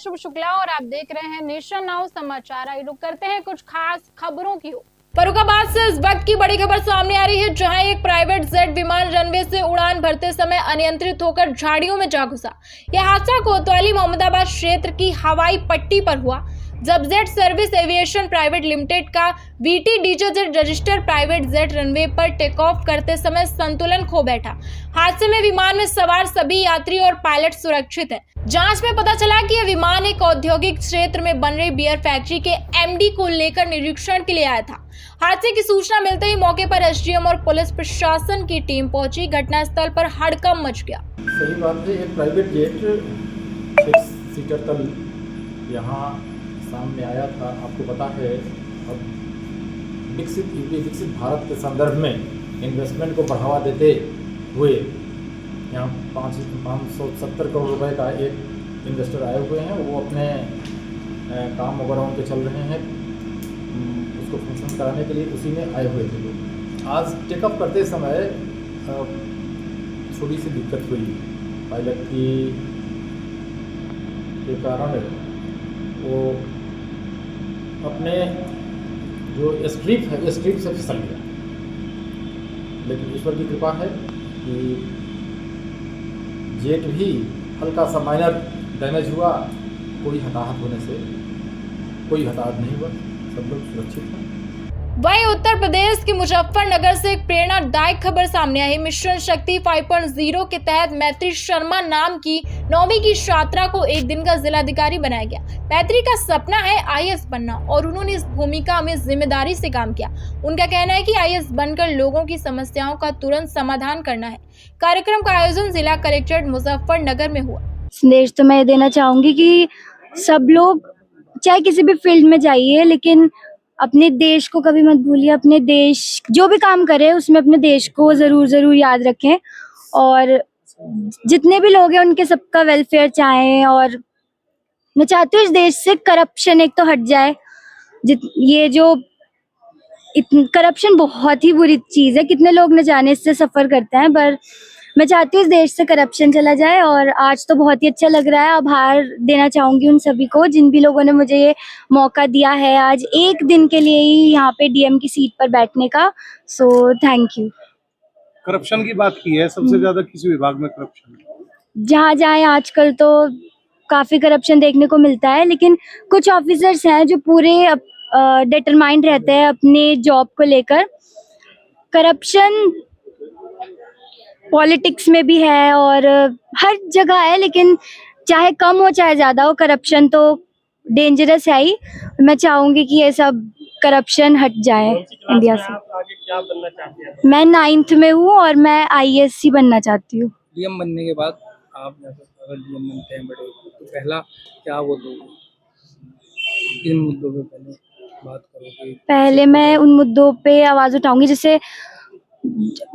शुभ शुक्ला और आप देख रहे हैं नेशन नाउ समाचार। आइए रुक करते हैं कुछ खास खबरों की ओर। फर्रुखाबाद से इस वक्त की बड़ी खबर सामने आ रही है, जहां एक प्राइवेट जेट विमान रनवे से उड़ान भरते समय अनियंत्रित होकर झाड़ियों में जा घुसा। यह हादसा कोतवाली मोहम्मदाबाद क्षेत्र की हवाई पट्टी पर हुआ, जब jet service aviation private limited का वीटी डीजेजेट रजिस्टर प्राइवेट जेट रनवे पर टेक ऑफ करते समय संतुलन खो बैठा। हादसे में विमान में सवार सभी यात्री और पायलट सुरक्षित हैं। जांच में पता चला कि यह विमान एक औद्योगिक क्षेत्र में बन रही बियर फैक्ट्री के एमडी को लेकर निरीक्षण के लिए आया था। हादसे की सूचना मिलते ही मौके पर एसडीएम और पुलिस प्रशासन की टीम पहुंची। घटनास्थल पर हड़कंप मच गया। सही बात है, एक प्राइवेट जेट 6 सीटर तल यहाँ सामने आया था। आपको पता है, अब विकसित भारत के संदर्भ में इन्वेस्टमेंट को बढ़ावा देते हुए यहाँ 570 करोड़ रुपए का एक इन्वेस्टर आए हुए हैं। वो अपने काम वगैरह उनके चल रहे हैं, उसको फंक्शन कराने के लिए उसी में आए हुए थे लोग। आज टेकअप करते समय थोड़ी सी दिक्कत हुई पायलट के कारण। वो अपने जो स्ट्रिप है, स्ट्रिप से फिसल गया, लेकिन ईश्वर की कृपा है कि जेट भी हल्का सा माइनर डैमेज हुआ। कोई हताहत होने से कोई हताहत नहीं हुआ, सब लोग सुरक्षित हैं। वहीं उत्तर प्रदेश के मुजफ्फरनगर से एक प्रेरणादायक खबर सामने आई। मिशन शक्ति 5.0 के तहत मैत्री शर्मा नाम की 9वीं की छात्रा को एक दिन का जिलाधिकारी बनाया गया। मैत्री का सपना है आईएएस बनना और उन्होंने इस भूमिका में जिम्मेदारी से काम किया। उनका कहना है कि आईएएस बनकर लोगों की समस्याओं का तुरंत समाधान करना है। कार्यक्रम का आयोजन जिला कलेक्ट्रेट मुजफ्फरनगर में हुआ। संदेश तो मैं देना चाहूंगी कि सब लोग चाहे किसी भी फील्ड में जाइए, लेकिन अपने देश को कभी मत भूलिए। अपने देश जो भी काम करे उसमें अपने देश को जरूर याद रखें, और जितने भी लोग हैं उनके सबका वेलफेयर चाहें। और मैं चाहती हूँ इस देश से करप्शन एक तो हट जाए। ये जो करप्शन बहुत ही बुरी चीज है, कितने लोग न जाने इससे सफर करते हैं, पर मैं चाहती हूँ इस देश से करप्शन चला जाए। और आज तो बहुत ही अच्छा लग रहा है। आभार देना चाहूंगी उन सभी को जिन भी लोगों ने मुझे ये मौका दिया है आज एक दिन के लिए ही यहाँ पे डीएम की सीट पर बैठने का। So thank you. करप्शन की बात की है, सबसे ज्यादा किस विभाग में करप्शन? जहाँ जाए आजकल तो काफी करप्शन देखने को मिलता है, लेकिन कुछ ऑफिसर्स हैं जो पूरे डिटरमाइंड रहते हैं अपने जॉब को लेकर। करप्शन पॉलिटिक्स में भी है और हर जगह है, लेकिन चाहे कम हो चाहे ज्यादा हो, करप्शन तो डेंजरस है ही। मैं चाहूंगी कि ये सब करप्शन हट जाए इंडिया से। आगे क्या बनना चाहते हैं? मैं 9th में हूँ और मैं आईएएस बनना चाहती हूँ। डीएम बनने के बाद आप अगर डीएम बनते हैं बड़े, तो पहला क्या वो दोगे? किन मुद्दों पे पहले बात करोगे? पहले मैं उन मुद्दों पे आवाज उठाऊंगी, जैसे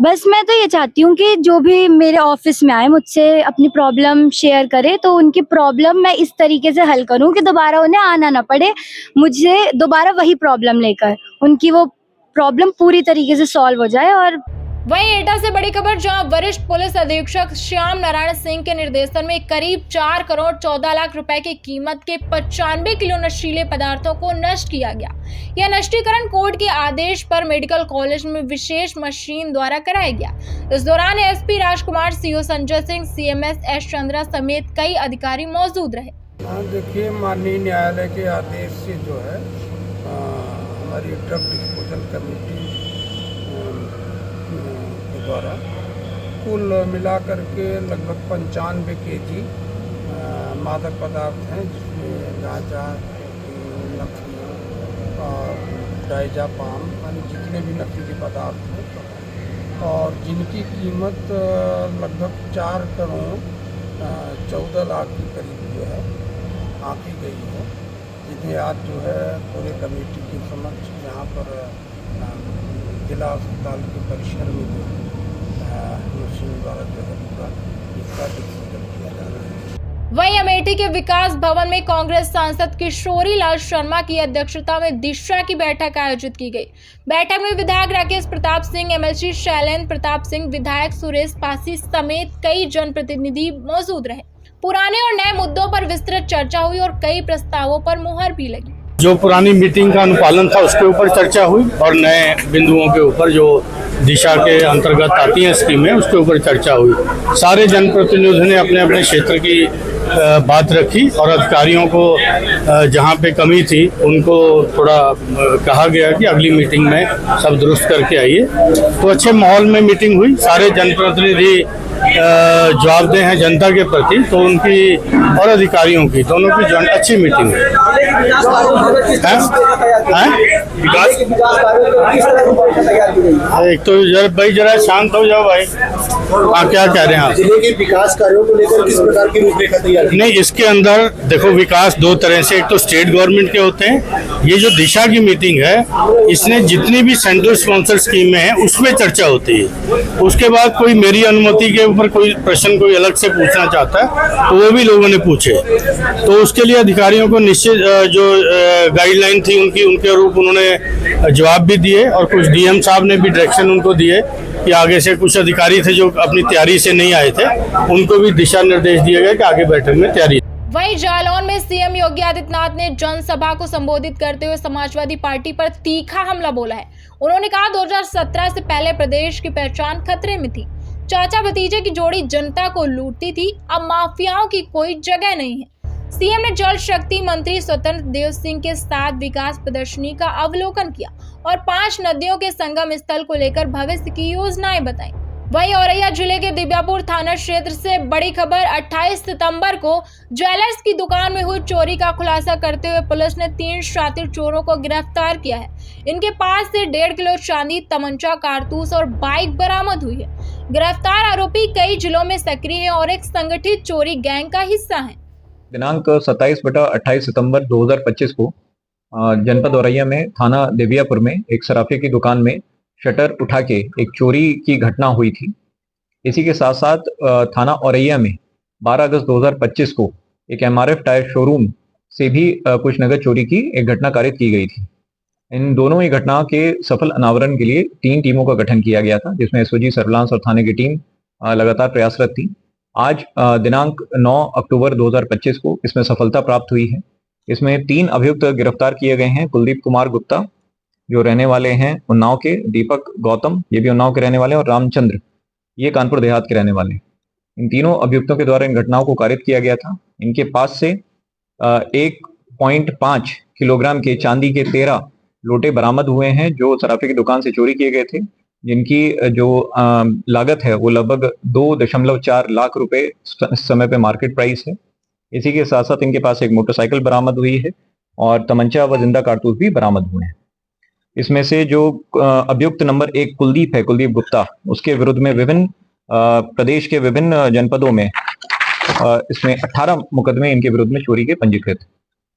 बस मैं तो ये चाहती हूँ कि जो भी मेरे ऑफिस में आए मुझसे अपनी प्रॉब्लम शेयर करे, तो उनकी प्रॉब्लम मैं इस तरीके से हल करूँ कि दोबारा उन्हें आना ना पड़े मुझे दोबारा वही प्रॉब्लम लेकर, उनकी वो प्रॉब्लम पूरी तरीके से सॉल्व हो जाए। और वहीं एटा से बड़ी खबर, जहां वरिष्ठ पुलिस अधीक्षक श्याम नारायण सिंह के निर्देशन में करीब 4 करोड़ 14 लाख रुपए की कीमत के 95 किलो नशीले पदार्थों को नष्ट किया गया। यह नष्टीकरण कोर्ट के आदेश पर मेडिकल कॉलेज में विशेष मशीन द्वारा कराया गया। इस दौरान SP Rajkumar, CO Sanjay Singh, CMS S Chandra समेत कई अधिकारी मौजूद रहे। देखिए, माननीय न्यायालय के आदेश से जो है हमारी ड्रग डिस्पोजल कमेटी द्वारा कुल मिलाकर के लगभग 95 केजी मादक पदार्थ हैं, जिसमें गांजा, नकली और डायजापाम यानी जितने भी नकली पदार्थ हैं, और जिनकी कीमत लगभग 4 करोड़ 14 लाख के करीब जो है आंकी गई है, जिन्हें आज जो है पूरे कमेटी के समक्ष यहाँ पर जिला अस्पताल के परिसर में जो मशीन द्वारा जो है पूरा इसका डिस्पोजल किया जा रहा है। वहीं अमेठी के विकास भवन में कांग्रेस सांसद किशोरी लाल शर्मा की अध्यक्षता में दिशा की बैठक आयोजित की गई। बैठक में विधायक राकेश प्रताप सिंह, एमएलसी शैलेंद्र प्रताप सिंह, विधायक सुरेश पासी समेत कई जनप्रतिनिधि मौजूद रहे। पुराने और नए मुद्दों पर विस्तृत चर्चा हुई और कई प्रस्तावों पर मुहर भी लगी। जो पुरानी मीटिंग का अनुपालन था उसके ऊपर चर्चा हुई और नए बिंदुओं के ऊपर जो दिशा के अंतर्गत आती हैं स्कीमें उसके ऊपर चर्चा हुई। सारे जनप्रतिनिधियों ने अपने अपने क्षेत्र की बात रखी और अधिकारियों को जहाँ पे कमी थी उनको थोड़ा कहा गया कि अगली मीटिंग में सब दुरुस्त करके आइए। तो अच्छे माहौल में मीटिंग हुई। सारे जनप्रतिनिधि जवाबदेह हैं जनता के प्रति, तो उनकी और अधिकारियों की दोनों की अच्छी मीटिंग हुई। एक तो भाई जरा शांत हो जाओ भाई। हाँ, क्या कह रहे हैं आप? जिले के विकास कार्यों को लेकर किस प्रकार की रूपरेखा तैयार? नहीं, इसके अंदर देखो विकास दो तरह से, एक तो स्टेट गवर्नमेंट के होते हैं। ये जो दिशा की मीटिंग है इसने जितनी भी सेंट्रल स्पॉन्सर स्कीमें हैं उसमें चर्चा होती है। उसके बाद कोई मेरी अनुमति के ऊपर कोई प्रश्न कोई अलग से पूछना चाहता है तो वो भी लोगों ने पूछे, तो उसके लिए अधिकारियों को निश्चित जो गाइडलाइन थी उनके रूप उन्होंने जवाब भी दिए और कुछ डीएम साहब ने भी डायरेक्शन उनको दिए कि आगे से कुछ अधिकारी थे जो अपनी तैयारी से नहीं आए थे उनको भी दिशा निर्देश दिए गए कि आगे बैठक में तैयारी। वहीं जालौन में सीएम योगी आदित्यनाथ ने जनसभा को संबोधित करते हुए समाजवादी पार्टी पर तीखा हमला बोला है। उन्होंने कहा 2017 से पहले प्रदेश की पहचान खतरे में थी। चाचा भतीजे की जोड़ी जनता को लूटती थी, अब माफियाओं की कोई जगह नहीं है। सीएम ने जल शक्ति मंत्री स्वतंत्र देव सिंह के साथ विकास प्रदर्शनी का अवलोकन किया और 5 नदियों के संगम स्थल को लेकर भविष्य की योजनाएं बताई। वहीं औरैया जिले के दिव्यापुर थाना क्षेत्र से बड़ी खबर 28 सितंबर को ज्वेलर्स की दुकान में हुई चोरी का खुलासा करते हुए पुलिस ने 3 शातिर चोरों को गिरफ्तार किया है। इनके पास से 1.5 किलो चांदी, तमंचा, कारतूस और बाइक बरामद हुई है। गिरफ्तार आरोपी कई जिलों में सक्रिय है और एक संगठित चोरी गैंग का हिस्सा है। दिनांक 27/28 सितंबर 2025 को जनपद औरैया में थाना देवियापुर में एक सराफे की दुकान में शटर उठा के एक चोरी की घटना हुई थी। इसी के साथ साथ थाना औरैया में 12 अगस्त 2025 को एक एमआरएफ टायर शोरूम से भी कुछ नगद चोरी की एक घटना कारित की गई थी। इन दोनों ही घटनाओं के सफल अनावरण के लिए 3 टीमों का गठन किया गया था, जिसमें एसओजी सर्विलांस और थाने की टीम लगातार प्रयासरत थी। आज दिनांक 9 अक्टूबर 2025 को इसमें सफलता प्राप्त हुई है। इसमें 3 अभियुक्त गिरफ्तार किए गए हैं। कुलदीप कुमार गुप्ता जो रहने वाले हैं उन्नाव के, दीपक गौतम ये भी उन्नाव के रहने वाले हैं और रामचंद्र ये कानपुर देहात के रहने वाले हैं। इन तीनों अभियुक्तों के द्वारा इन घटनाओं को कारित किया गया था। इनके पास से 1.5 किलोग्राम के चांदी के 13 लोटे बरामद हुए हैं जो सराफे की दुकान से चोरी किए गए थे, जिनकी जो लागत है वो लगभग 2.4 लाख रुपए इस समय पे मार्केट प्राइस है। इसी के साथ साथ इनके पास एक मोटरसाइकिल बरामद हुई है और तमंचा व जिंदा कारतूस भी बरामद हुए हैं। इसमें से जो अभियुक्त नंबर 1 कुलदीप है, कुलदीप गुप्ता, उसके विरुद्ध में विभिन्न प्रदेश के विभिन्न जनपदों में इसमें 18 मुकदमे इनके विरुद्ध में चोरी के पंजीकृत।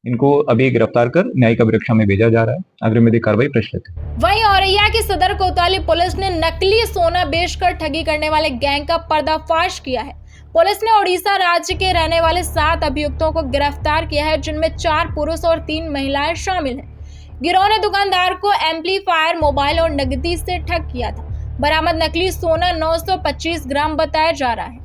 इनको अभी गिरफ्तार कर न्यायिक अभिरक्षा में भेजा जा रहा है। अग्रिम विधिक कार्रवाई प्रचलित है। वहीं औरैया की सदर कोतवाली पुलिस ने नकली सोना बेचकर ठगी करने वाले गैंग का पर्दाफाश किया है। पुलिस ने ओडिशा राज्य के रहने वाले 7 अभियुक्तों को गिरफ्तार किया है, जिनमें 4 पुरुष और 3 महिलाएं शामिल हैं। गिरोह ने दुकानदार को एम्पलीफायर, मोबाइल और नकदी से ठग किया था। बरामद नकली सोना 925 ग्राम बताया जा रहा है।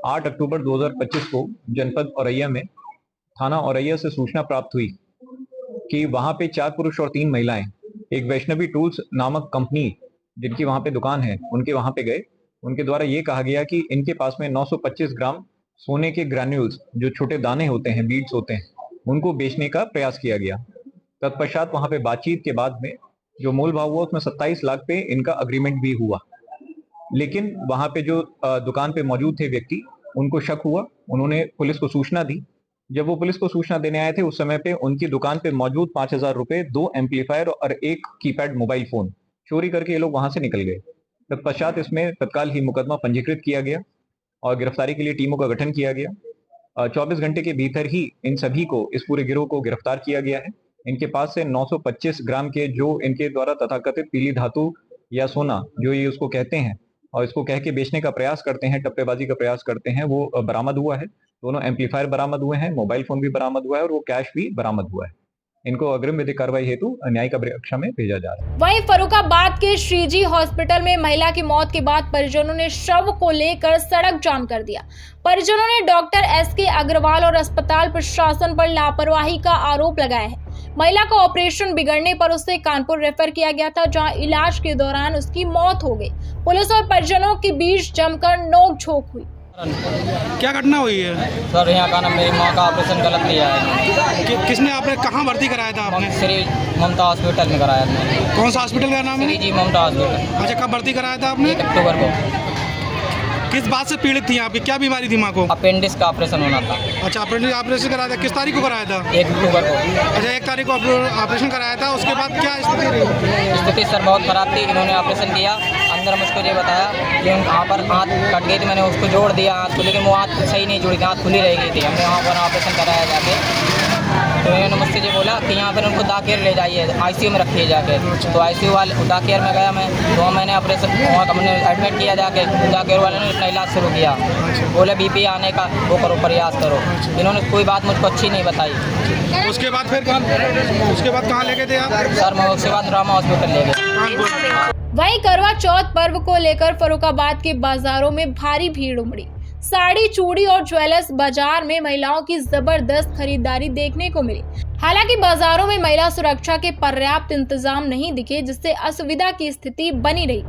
8 अक्टूबर 2025 को जनपद औरैया में थाना औरैया से सूचना प्राप्त हुई कि वहां पे 4 पुरुष और 3 महिलाएं एक वैष्णवी टूल्स नामक कंपनी जिनकी वहां पे दुकान है उनके वहां पे गए। उनके द्वारा ये कहा गया कि इनके पास में 925 ग्राम सोने के ग्रैन्यूल्स जो छोटे दाने होते हैं, बीड्स होते हैं, उनको बेचने का प्रयास किया गया। तत्पश्चात वहां पे बातचीत के बाद में जो मूल भाव हुआ उसमें 27 लाख पे इनका अग्रीमेंट भी हुआ। लेकिन वहां पे जो दुकान पे मौजूद थे व्यक्ति, उनको शक हुआ, उन्होंने पुलिस को सूचना दी। जब वो पुलिस को सूचना देने आए थे उस समय पे उनकी दुकान पे मौजूद 5,000 रुपए, 2 एम्पलीफायर और 1 कीपैड मोबाइल फोन चोरी करके ये लोग वहां से निकल गए। तत्पश्चात इसमें तत्काल ही मुकदमा पंजीकृत किया गया और गिरफ्तारी के लिए टीमों का गठन किया गया। 24 घंटे के भीतर ही इन सभी को, इस पूरे गिरोह को गिरफ्तार किया गया है। इनके पास से 925 ग्राम के जो इनके द्वारा तथाकथित पीली धातु या सोना जो ये उसको कहते हैं और इसको कह के बेचने का प्रयास करते हैं, टप्पेबाजी का प्रयास करते हैं, वो बरामद हुआ है। दोनों एम्पलीफायर बरामद हुए हैं, मोबाइल फोन भी बरामद हुआ है और वो कैश भी बरामद हुआ है। इनको अग्रिम विधिक कार्रवाई हेतु न्यायिक कक्षा में भेजा जा रहा है। वहीं फर्रुखाबाद के श्रीजी हॉस्पिटल में महिला की मौत के बाद परिजनों ने शव को लेकर सड़क जाम कर दिया। परिजनों ने डॉक्टर SK अग्रवाल और अस्पताल प्रशासन पर लापरवाही का आरोप लगाया है। महिला का ऑपरेशन बिगड़ने पर उसे कानपुर रेफर किया गया था, जहां इलाज के दौरान उसकी मौत हो गई। पुलिस और परिजनों के बीच जमकर नोक-झोंक हुई। क्या घटना हुई है सर? यहाँ का नाम मेरी माँ का ऑपरेशन गलत किया है। किसने आपने कहाँ भर्ती कराया था आपने? श्री ममता हॉस्पिटल में कराया था। कौन सा हॉस्पिटल का नाम है? श्री जी ममता हॉस्पिटल। अच्छा, कब भर्ती कराया था आपने? 1 अक्टूबर को। किस बात से पीड़ित थी आपकी? क्या बीमारी थी माँ को? अपेंडिक्स का ऑपरेशन होना था। अच्छा, अपेंडिक्स ऑपरेशन कराया था। किस तारीख को कराया था? 1 अक्टूबर को। अच्छा, 1 तारीख को ऑपरेशन कराया था। उसके बाद क्या स्थिति रही? स्थिति सर बहुत खराब थी। इन्होंने ऑपरेशन किया, अंदर मुझको ये बताया कि वहाँ पर हाथ कट गई थी। मैंने उसको जोड़ दिया हाथ को, लेकिन वो हाथ सही नहीं जुड़ी थी, हाथ खुली रह गई थी। हमने वहाँ पर ऑपरेशन कराया जाके, तो इन्होंने मुझसे ये बोला कि यहाँ पर उनको दाकेर ले जाइए, ICU में रखिए जाके। तो ICU वाले दाकेर में गया मैं, तो मैंने ऑपरेशन वहाँ हमने एडमिट किया जाके। दाकेर वाले ने अपना इलाज शुरू किया, बोले BP आने का वो करो, प्रयास करो। इन्होंने कोई बात मुझको अच्छी नहीं बताई। उसके बाद फिर कहाँ ले गए थे आप? सर मैं उसके बाद रामा हॉस्पिटल ले गए। वहीं करवा चौथ पर्व को लेकर फर्रुखाबाद के बाजारों में भारी भीड़ उमड़ी। साड़ी, चूड़ी और ज्वेलर्स बाजार में महिलाओं की जबरदस्त खरीदारी देखने को मिली। हालांकि बाजारों में महिला सुरक्षा के पर्याप्त इंतजाम नहीं दिखे, जिससे असुविधा की स्थिति बनी रही।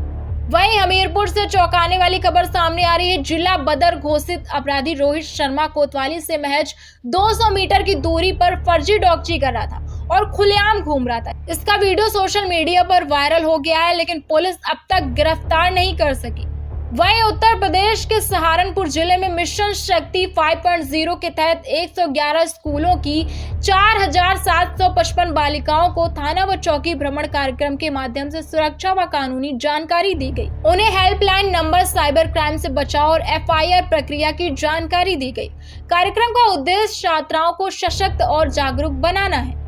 वहीं हमीरपुर से चौंकाने वाली खबर सामने आ रही है। जिला बदर घोषित अपराधी रोहित शर्मा कोतवाली से महज 200 मीटर की दूरी पर फर्जी डॉक्ची कर रहा था और खुलेआम घूम रहा था। इसका वीडियो सोशल मीडिया पर वायरल हो गया है, लेकिन पुलिस अब तक गिरफ्तार नहीं कर सकी। वहीं उत्तर प्रदेश के सहारनपुर जिले में मिशन शक्ति 5.0 के तहत 111 स्कूलों की 4,755 बालिकाओं को थाना व चौकी भ्रमण कार्यक्रम के माध्यम से सुरक्षा व कानूनी जानकारी दी गई। उन्हें हेल्पलाइन नंबर, साइबर क्राइम से बचाव और FIR प्रक्रिया की जानकारी दी गई। कार्यक्रम का उद्देश्य छात्राओं को सशक्त और जागरूक बनाना है।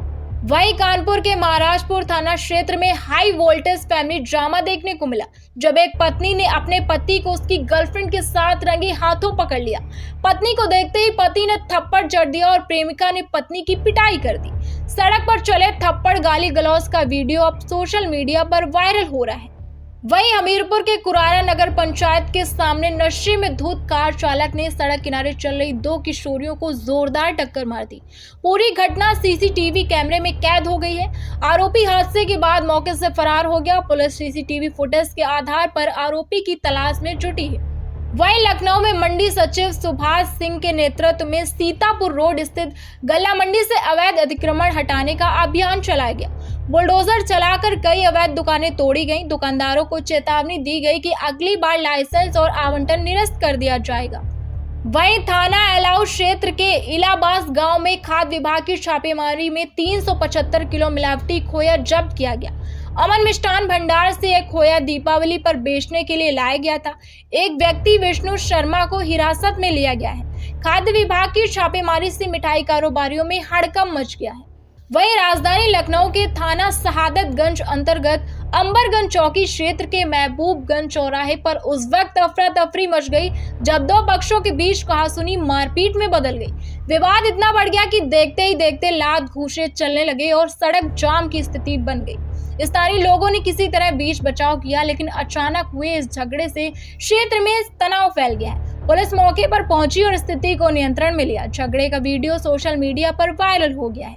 वहीं कानपुर के महाराजपुर थाना क्षेत्र में हाई वोल्टेज फैमिली ड्रामा देखने को मिला, जब एक पत्नी ने अपने पति को उसकी गर्लफ्रेंड के साथ रंगे हाथों पकड़ लिया। पत्नी को देखते ही पति ने थप्पड़ जड़ दिया और प्रेमिका ने पत्नी की पिटाई कर दी। सड़क पर चले थप्पड़ गाली गलौज का वीडियो अब सोशल मीडिया पर वायरल हो रहा है। वहीं हमीरपुर के कुरारा नगर पंचायत के सामने नशे में धुत कार चालक ने सड़क किनारे चल रही 2 किशोरियों को जोरदार टक्कर मार दी। पूरी घटना CCTV कैमरे में कैद हो गई है। आरोपी हादसे के बाद मौके से फरार हो गया। पुलिस CCTV फुटेज के आधार पर आरोपी की तलाश में जुटी है। वहीं लखनऊ में मंडी सचिव सुभाष सिंह के नेतृत्व में सीतापुर रोड स्थित गल्ला मंडी से अवैध अतिक्रमण हटाने का अभियान चलाया गया। बुलडोजर चलाकर कई अवैध दुकानें तोड़ी गईं। दुकानदारों को चेतावनी दी गई कि अगली बार लाइसेंस और आवंटन निरस्त कर दिया जाएगा। वहीं थाना एलाऊ क्षेत्र के इलाबास गांव में खाद्य विभाग की छापेमारी में 375 किलो मिलावटी खोया जब्त किया गया। अमन मिष्ठान भंडार से एक खोया दीपावली पर बेचने के लिए लाया गया था। एक व्यक्ति विष्णु शर्मा को हिरासत में लिया गया है। खाद्य विभाग की छापेमारी से मिठाई कारोबारियों में हड़कंप मच गया है। वहीं राजधानी लखनऊ के थाना शहादतगंज अंतर्गत अंबरगंज चौकी क्षेत्र के महबूबगंज चौराहे पर उस वक्त अफरा तफरी मच गई जब 2 पक्षों के बीच कहासुनी मारपीट में बदल गई। विवाद इतना बढ़ गया कि देखते ही देखते लात घूंसे चलने लगे और सड़क जाम की स्थिति बन गई। स्थानीय लोगों ने किसी तरह बीच बचाव किया, लेकिन अचानक हुए इस झगड़े से क्षेत्र में तनाव फैल गया है। पुलिस मौके पर पहुंची और स्थिति को नियंत्रण में लिया। झगड़े का वीडियो सोशल मीडिया पर वायरल हो गया है।